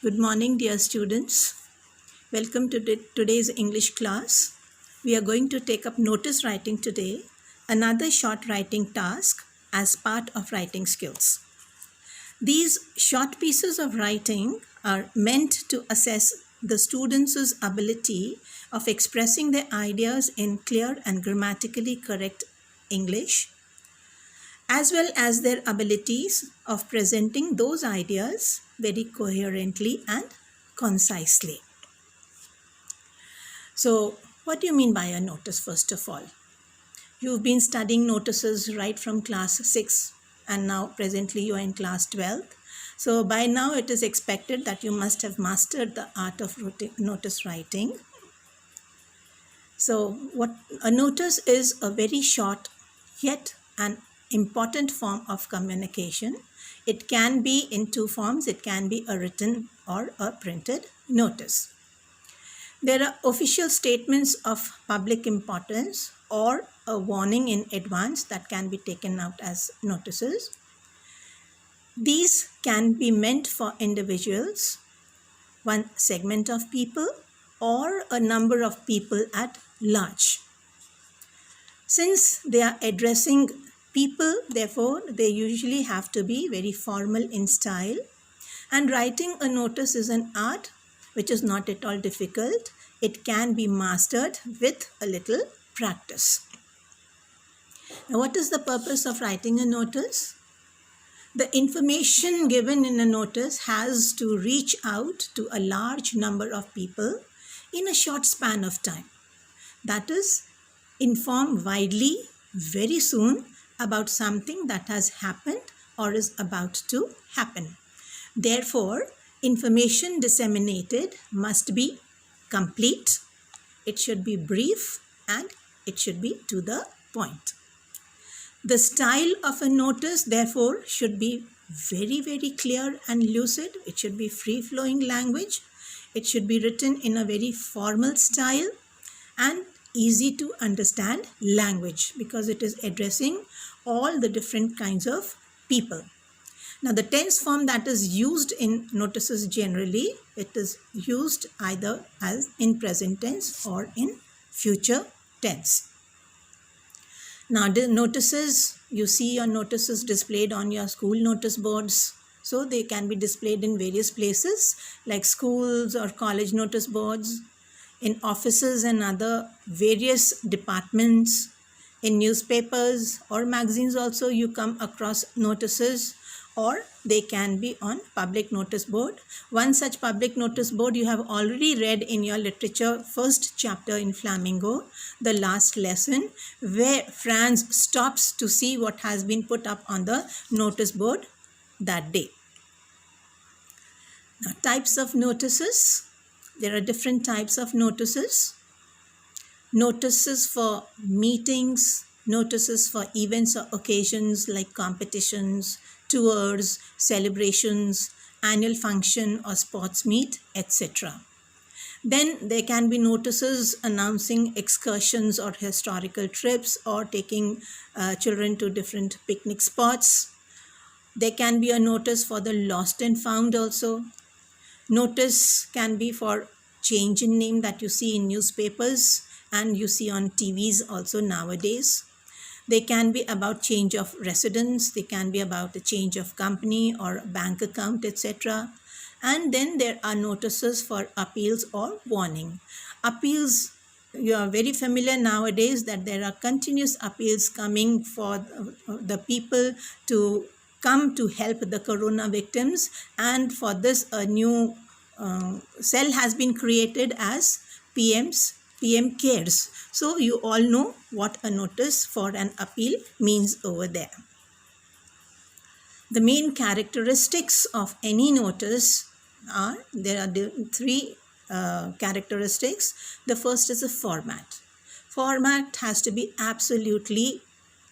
Good morning, dear students. Welcome to today's English class. We are going to take up notice writing today, another short writing task as part of writing skills. These short pieces of writing are meant to assess the students' ability of expressing their ideas in clear and grammatically correct English, as well as their abilities of presenting those ideas very coherently and concisely. So, what do you mean by a notice, first of all? You've been studying notices right from class 6 and now presently you are in class 12. So, by now it is expected that you must have mastered the art of notice writing. So, what a notice is a very short yet an important form of communication. It can be in two forms. It can be a written or a printed notice. There are official statements of public importance or a warning in advance that can be taken out as notices. These can be meant for individuals, one segment of people, or a number of people at large. Since they are addressing people, therefore, they usually have to be very formal in style. And writing a notice is an art which is not at all difficult. It can be mastered with a little practice. Now, what is the purpose of writing a notice? The information given in a notice has to reach out to a large number of people in a short span of time. That is, inform widely very soon about something that has happened or is about to happen. Therefore, information disseminated must be complete, it should be brief, and it should be to the point. The style of a notice, therefore, should be very, very clear and lucid. It should be free-flowing language. It should be written in a very formal style and easy to understand language because it is addressing all the different kinds of people. Now, the tense form that is used in notices generally, it is used either as in present tense or in future tense. Now, the notices, you see your notices displayed on your school notice boards. So, they can be displayed in various places like schools or college notice boards, in offices and other various departments, in newspapers or magazines also you come across notices, or they can be on public notice board. One such public notice board you have already read in your literature first chapter in Flamingo, the last lesson, where Franz stops to see what has been put up on the notice board that day. Now, types of notices. There are different types of notices. Notices for meetings, notices for events or occasions like competitions, tours, celebrations, annual function or sports meet, etc. Then there can be notices announcing excursions or historical trips or taking children to different picnic spots. There can be a notice for the lost and found also. Notice can be for change in name that you see in newspapers and you see on TVs also nowadays. They can be about change of residence, they can be about a change of company or bank account, etc. And then there are notices for appeals or warning. Appeals, you are very familiar nowadays that there are continuous appeals coming for the people to come to help the corona victims, and for this a new cell has been created as PM Cares. So you all know what a notice for an appeal means over there. The main characteristics of any notice are, there are three characteristics. The first is a format. Format has to be absolutely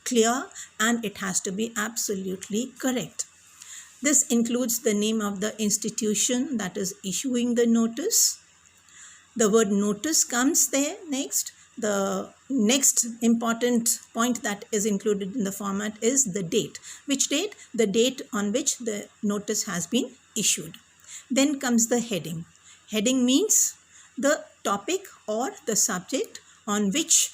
clear and it has to be absolutely correct. This includes the name of the institution that is issuing the notice. The word notice comes there next. The next important point that is included in the format is the date. Which date? The date on which the notice has been issued. Then comes the heading. Heading means the topic or the subject on which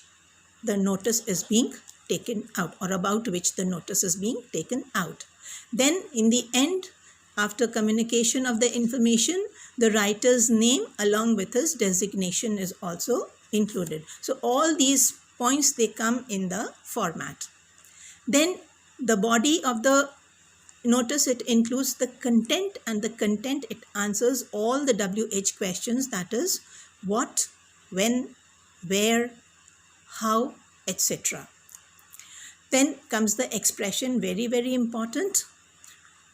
the notice is being taken out, or about which the notice is being taken out. Then in the end, after communication of the information, the writer's name along with his designation is also included. So all these points, they come in the format. Then the body of the notice, it includes the content, and the content, it answers all the WH questions, that is what, when, where, how, etc. Then comes the expression, very, very important,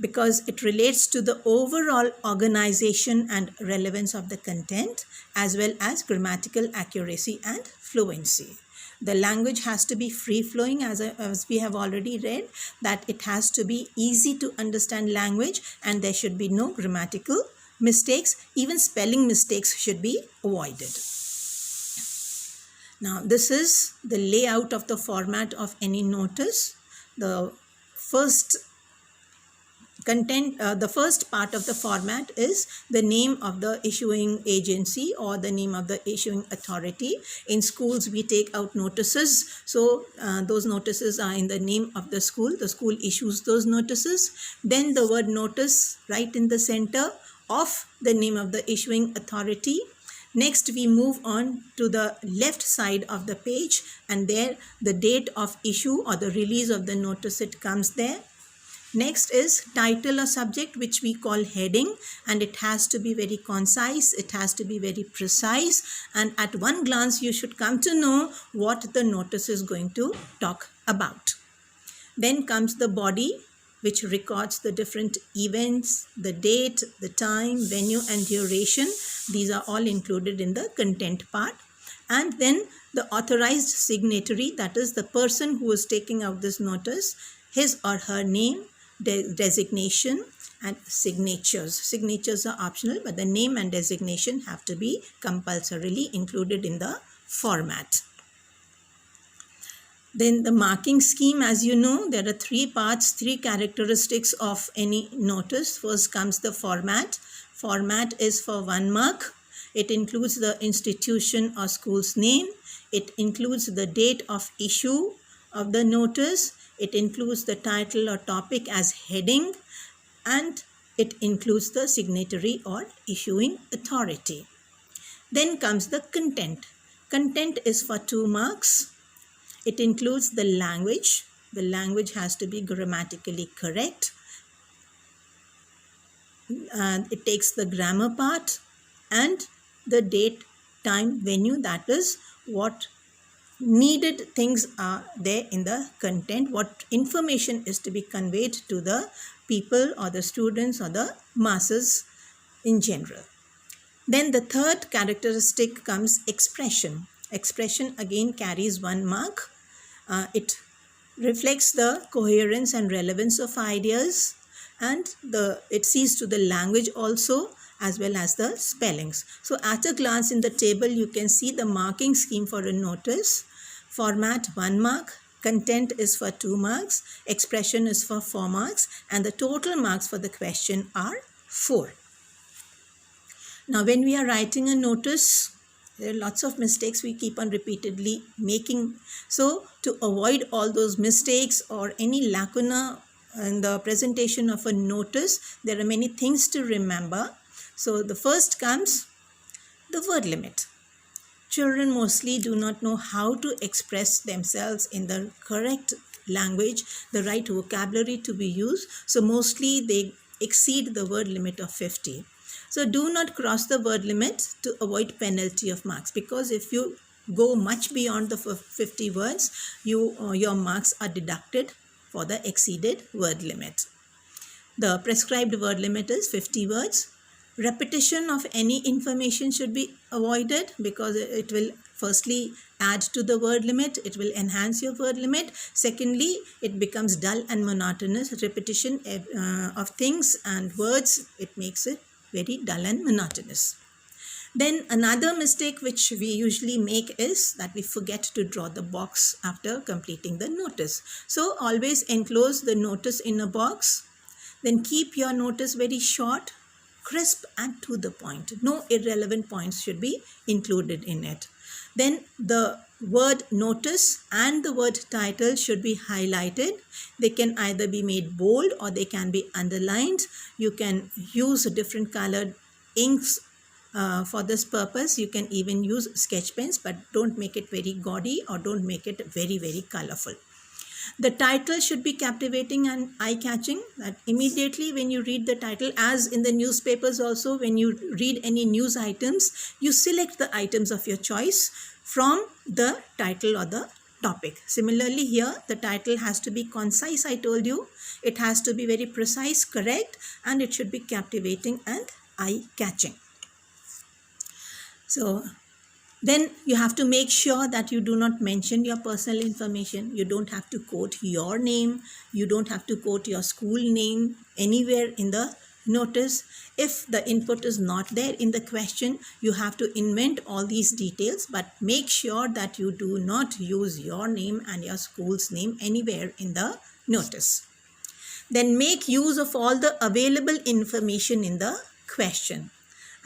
because it relates to the overall organization and relevance of the content, as well as grammatical accuracy and fluency. The language has to be free-flowing, as we have already read, that it has to be easy to understand language, and there should be no grammatical mistakes. Even spelling mistakes should be avoided. Now, this is the layout of the format of any notice. The first part of the format is the name of the issuing agency or the name of the issuing authority. In schools, we take out notices. So those notices are in the name of the school. The school issues those notices. Then the word notice right in the center of the name of the issuing authority. Next, we move on to the left side of the page, and there the date of issue or the release of the notice, it comes there. Next is title or subject, which we call heading, and it has to be very concise, it has to be very precise, and at one glance you should come to know what the notice is going to talk about. Then comes the body, which records the different events, the date, the time, venue, and duration. These are all included in the content part. And then the authorized signatory, that is the person who is taking out this notice, his or her name, designation, and signatures. Signatures are optional, but the name and designation have to be compulsorily included in the format. Then the marking scheme, as you know, there are three parts, three characteristics of any notice. First comes the format. Format is for 1 mark. It includes the institution or school's name. It includes the date of issue of the notice. It includes the title or topic as heading, and it includes the signatory or issuing authority. Then comes the content. Content is for 2 marks. It includes the language. The language has to be grammatically correct. It takes the grammar part and the date, time, venue, that is what needed things are there in the content, what information is to be conveyed to the people or the students or the masses in general. Then the third characteristic comes expression. Expression again carries 1 mark. It reflects the coherence and relevance of ideas, and it sees to the language also, as well as the spellings. So at a glance in the table, you can see the marking scheme for a notice. Format 1 mark, content is for 2 marks, expression is for 4 marks, and the total marks for the question are 4. Now when we are writing a notice, there are lots of mistakes we keep on repeatedly making. So to avoid all those mistakes or any lacuna in the presentation of a notice, there are many things to remember. So the first comes the word limit. Children mostly do not know how to express themselves in the correct language, the right vocabulary to be used. So mostly they exceed the word limit of 50. So do not cross the word limit to avoid penalty of marks, because if you go much beyond the 50 words, your marks are deducted for the exceeded word limit. The prescribed word limit is 50 words. Repetition of any information should be avoided, because it will firstly add to the word limit, it will enhance your word limit. Secondly, it becomes dull and monotonous. Repetition of things and words, it makes it very dull and monotonous. Then another mistake which we usually make is that we forget to draw the box after completing the notice. So always enclose the notice in a box. Then keep your notice very short, crisp and to the point. No irrelevant points should be included in it. Then the word notice and the word title should be highlighted. They can either be made bold or they can be underlined. You can use different colored inks for this purpose. You can even use sketch pens, but don't make it very gaudy or don't make it very, very colorful. The title should be captivating and eye-catching, that immediately when you read the title, as in the newspapers also, when you read any news items, you select the items of your choice from the title or the topic. Similarly here, the title has to be concise, I told you. It has to be very precise, correct, and it should be captivating and eye-catching. So then you have to make sure that you do not mention your personal information. You don't have to quote your name. You don't have to quote your school name anywhere in the notice. If the input is not there in the question, you have to invent all these details, but make sure that you do not use your name and your school's name anywhere in the notice. Then make use of all the available information in the question.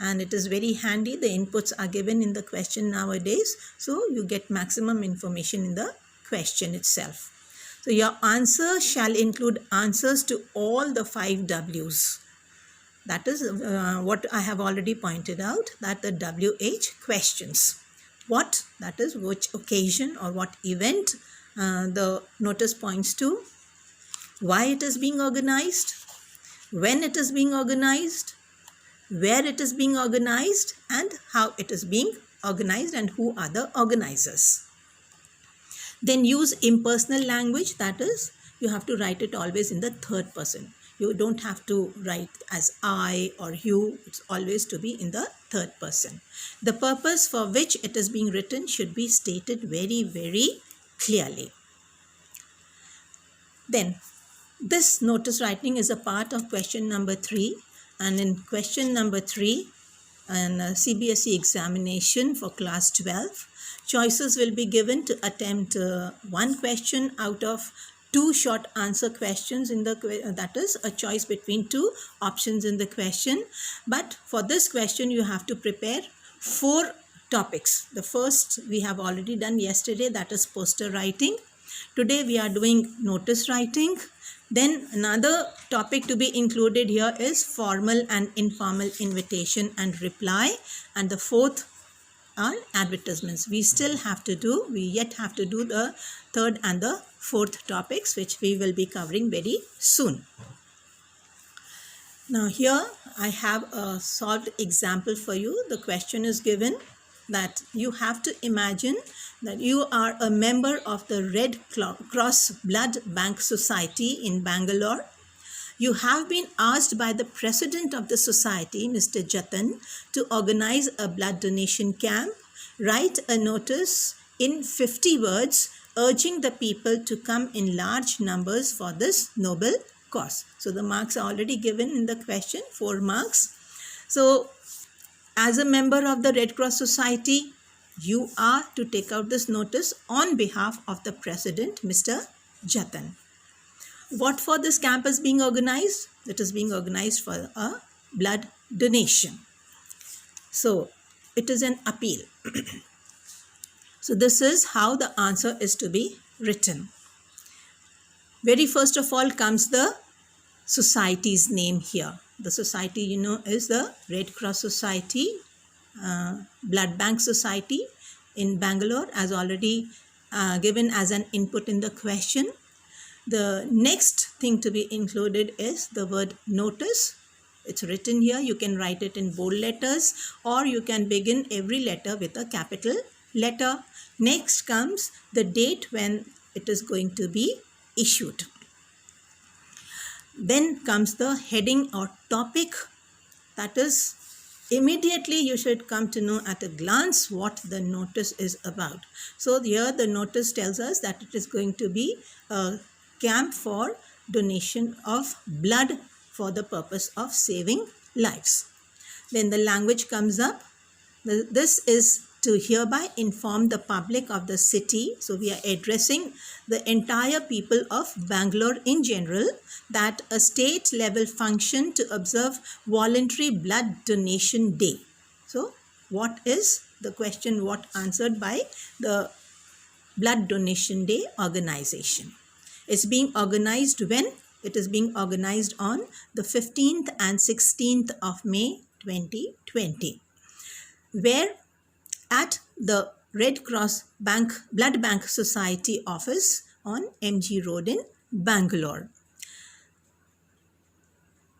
And it is very handy. The inputs are given in the question nowadays. So you get maximum information in the question itself. So your answer shall include answers to all the 5 W's. That is what I have already pointed out, that the WH questions. What, that is which occasion or what event the notice points to, why it is being organized, when it is being organized, where it is being organized, and how it is being organized and who are the organizers. Then use impersonal language, that is, you have to write it always in the third person. You don't have to write as I or you, it's always to be in the third person. The purpose for which it is being written should be stated very, very clearly. Then, this notice writing is a part of question number 3. And in question number 3, an CBSE examination for class 12, choices will be given to attempt one question out of 2 short answer questions in the that is a choice between 2 options in the question. But for this question, you have to prepare 4 topics. The first we have already done yesterday, that is poster writing. Today we are doing notice writing. Then another topic to be included here is formal and informal invitation and reply. And the 4th are advertisements. We yet have to do the 3rd and the 4th topics, which we will be covering very soon. Now here I have a solved example for you. The question is given that you have to imagine that you are a member of the Red Cross Blood Bank Society in Bangalore. You have been asked by the president of the society, Mr. Jatan, to organize a blood donation camp. Write a notice in 50 words urging the people to come in large numbers for this noble cause. So the marks are already given in the question, 4 marks. So as a member of the Red Cross Society, you are to take out this notice on behalf of the president, Mr. Jatan. What for this camp is being organized? It is being organized for a blood donation. So it is an appeal. So this is how the answer is to be written. Very first of all comes the society's name here. The society, you know, is the Red Cross Society, Blood Bank Society in Bangalore, as already given as an input in the question. The next thing to be included is the word notice. It's written here. You can write it in bold letters, or you can begin every letter with a capital letter. Next comes the date when it is going to be issued. Then comes the heading or topic. That is, immediately you should come to know at a glance what the notice is about. So here the notice tells us that it is going to be a camp for donation of blood for the purpose of saving lives. Then the language comes up. This is to hereby inform the public of the city, so we are addressing the entire people of Bangalore in general, that a state level function to observe voluntary blood donation day. So what is the question, what answered by the Blood Donation Day organization? It's being organized when? It is being organized on the 15th and 16th of May 2020, where at the Red Cross Blood Bank Society office on MG Road in Bangalore.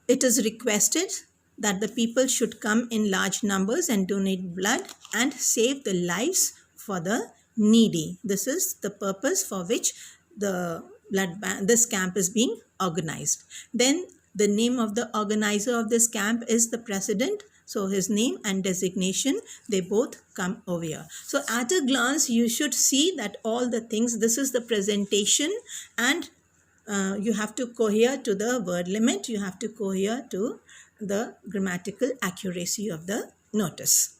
It is requested that the people should come in large numbers and donate blood and save the lives for the needy. This is the purpose for which this camp is being organized. Then the name of the organizer of this camp is the president. So his name and designation, they both come over here. So at a glance, you should see that all the things, this is the presentation, and you have to cohere to the word limit. You have to cohere to the grammatical accuracy of the notice.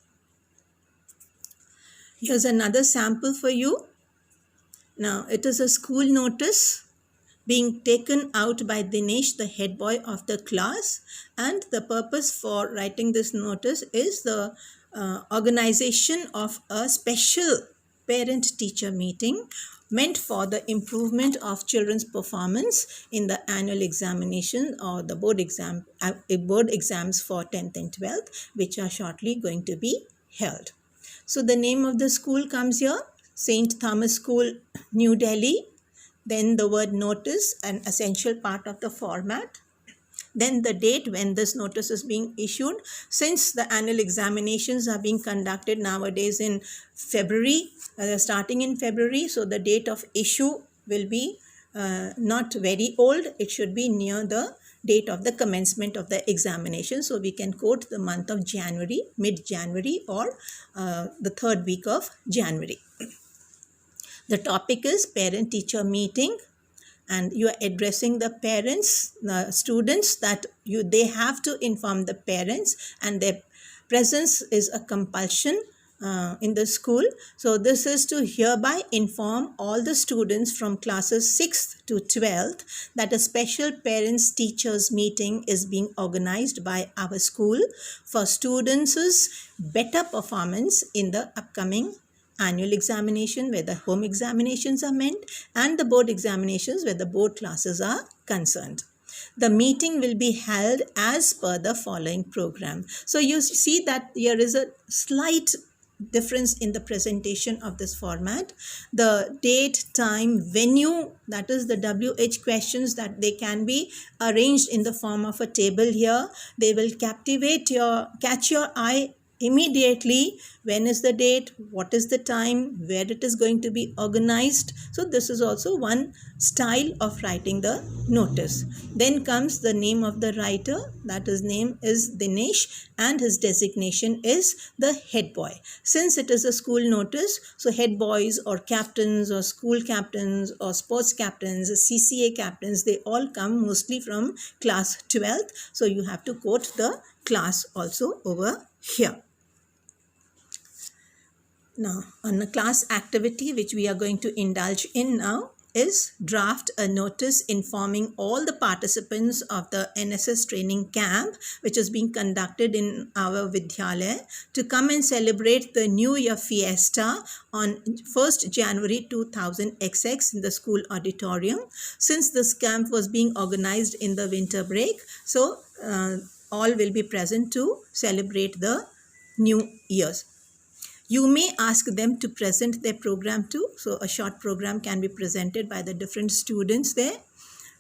Here's another sample for you. Now, it is a school notice being taken out by Dinesh, the head boy of the class, and the purpose for writing this notice is the organization of a special parent-teacher meeting meant for the improvement of children's performance in the annual examination or the board exams for 10th and 12th, which are shortly going to be held. So the name of the school comes here, St. Thomas School, New Delhi. Then the word notice, an essential part of the format. Then the date when this notice is being issued. Since the annual examinations are being conducted nowadays in February, starting in February, so the date of issue will be not very old. It should be near the date of the commencement of the examination. So we can quote the month of January, mid-January, or the third week of January. The topic is parent-teacher meeting, and you are addressing the parents, the students, that they have to inform the parents, and their presence is a compulsion in the school. So this is to hereby inform all the students from classes 6th to 12th that a special parents teachers meeting is being organized by our school for students' better performance in the upcoming annual examination, where the home examinations are meant, and the board examinations where the board classes are concerned. The meeting will be held as per the following program. So you see that there is a slight difference in the presentation of this format. The date, time, venue, that is the WH questions, that they can be arranged in the form of a table here. They will catch your eye immediately. When is the date, what is the time, where it is going to be organized. So this is also one style of writing the notice. Then comes the name of the writer, that his name is Dinesh and his designation is the head boy. Since it is a school notice, so head boys or captains or school captains or sports captains, CCA captains, they all come mostly from class 12th. So you have to quote the class also over here. Now, on a class activity which we are going to indulge in now is draft a notice informing all the participants of the NSS training camp which is being conducted in our Vidyalaya to come and celebrate the New Year fiesta on 1st January 2000 XX in the school auditorium. Since this camp was being organized in the winter break, so all will be present to celebrate the New Year's. You may ask them to present their program too. So a short program can be presented by the different students there,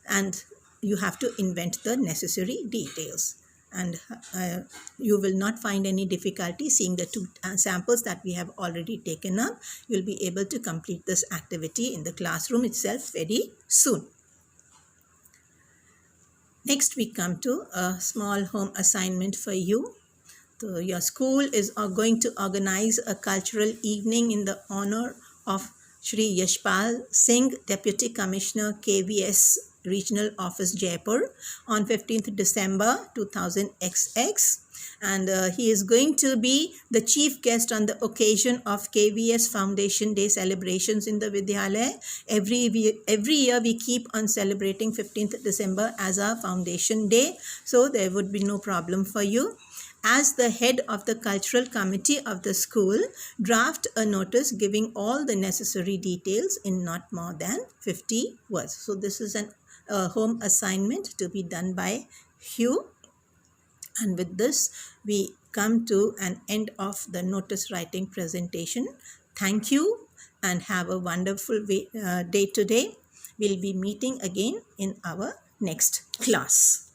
and you have to invent the necessary details. And you will not find any difficulty seeing the two samples that we have already taken up. You'll be able to complete this activity in the classroom itself very soon. Next, we come to a small home assignment for you. So your school is going to organize a cultural evening in the honor of Shri Yashpal Singh, Deputy Commissioner, KVS Regional Office, Jaipur, on 15th December 2000 XX. and he is going to be the chief guest on the occasion of KVS Foundation Day celebrations in the Vidyalaya. Every year we keep on celebrating 15th December as our foundation day, so there would be no problem for you. As the head of the cultural committee of the school, draft a notice giving all the necessary details in not more than 50 words. So this is a home assignment to be done by Hugh. And with this, we come to an end of the notice writing presentation. Thank you and have a wonderful day today. We'll be meeting again in our next class.